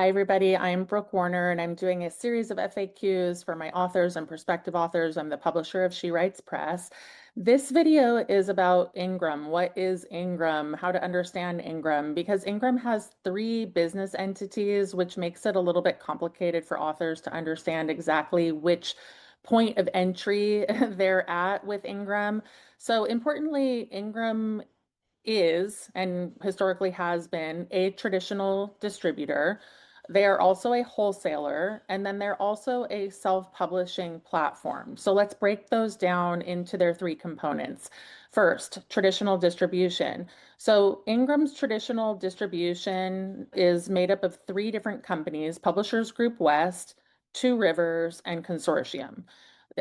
Hi, everybody. I'm Brooke Warner, and I'm doing a series of FAQs for my authors and prospective authors. I'm the publisher of She Writes Press. This video is about Ingram. What is Ingram? How to understand Ingram? Because Ingram has three business entities, which makes it a little bit complicated for authors to understand exactly which point of entry they're at with Ingram. So importantly, Ingram is and historically has been a traditional distributor. They are also a wholesaler, and then they're also a self-publishing platform. So let's break those down into their three components. First, traditional distribution. So Ingram's traditional distribution is made up of three different companies: Publishers Group West, Two Rivers, and Consortium.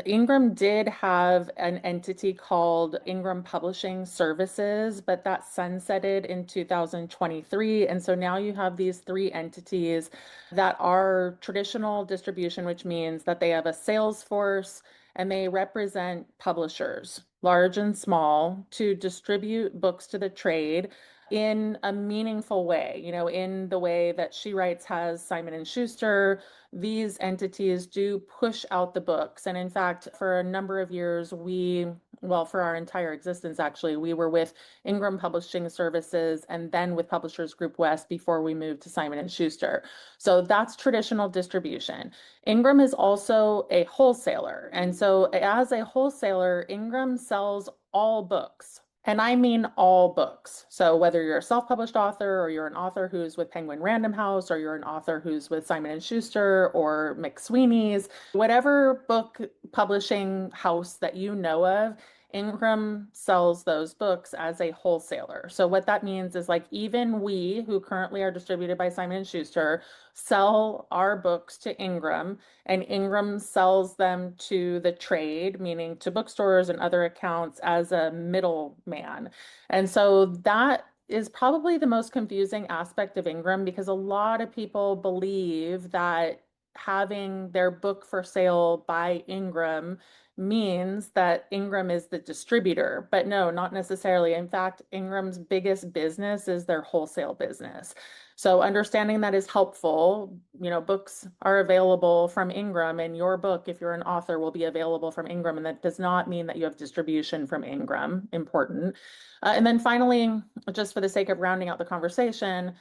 Ingram did have an entity called Ingram Publishing Services, but that sunsetted in 2023. And so now you have these three entities that are traditional distribution, which means that they have a sales force and they represent publishers, large and small, to distribute books to the trade in a meaningful way, in the way that She Writes has Simon & Schuster. These entities do push out the books. And in fact, for a number of years, for our entire existence, actually, we were with Ingram Publishing Services and then with Publishers Group West before we moved to Simon & Schuster. So that's traditional distribution. Ingram is also a wholesaler. And so as a wholesaler, Ingram sells all books. And I mean all books. So whether you're a self-published author or you're an author who's with Penguin Random House or you're an author who's with Simon & Schuster or McSweeney's, whatever book publishing house that you know of, Ingram sells those books as a wholesaler. So what that means is, like, even we who currently are distributed by Simon & Schuster sell our books to Ingram, and Ingram sells them to the trade, meaning to bookstores and other accounts, as a middleman. And so that is probably the most confusing aspect of Ingram, because a lot of people believe that having their book for sale by Ingram means that Ingram is the distributor, but no, not necessarily. In fact, Ingram's biggest business is their wholesale business. So understanding that is helpful. Books are available from Ingram, and your book, if you're an author, will be available from Ingram. And that does not mean that you have distribution from Ingram. Important. And then finally, just for the sake of rounding out the conversation,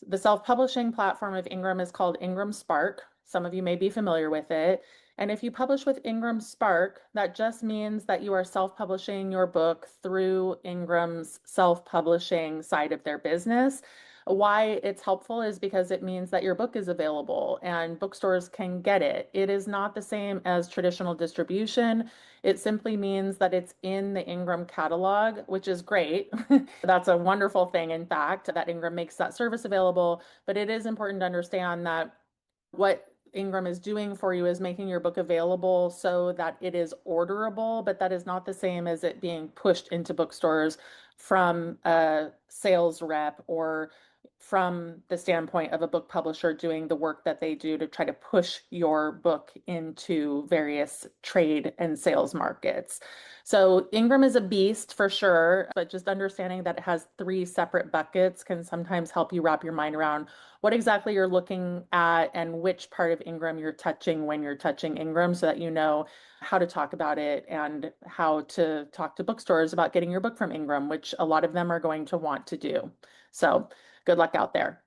the self-publishing platform of Ingram is called IngramSpark. Some of you may be familiar with it. And if you publish with IngramSpark, that just means that you are self-publishing your book through Ingram's self-publishing side of their business. Why it's helpful is because it means that your book is available and bookstores can get it. It is not the same as traditional distribution. It simply means that it's in the Ingram catalog, which is great. That's a wonderful thing, in fact, that Ingram makes that service available. But it is important to understand that what Ingram is doing for you is making your book available so that it is orderable, but that is not the same as it being pushed into bookstores from a sales rep or from the standpoint of a book publisher doing the work that they do to try to push your book into various trade and sales markets. So Ingram is a beast for sure, but just understanding that it has three separate buckets can sometimes help you wrap your mind around what exactly you're looking at and which part of Ingram you're touching when you're touching Ingram, so that you know how to talk about it and how to talk to bookstores about getting your book from Ingram, which a lot of them are going to want to do. So good luck out there.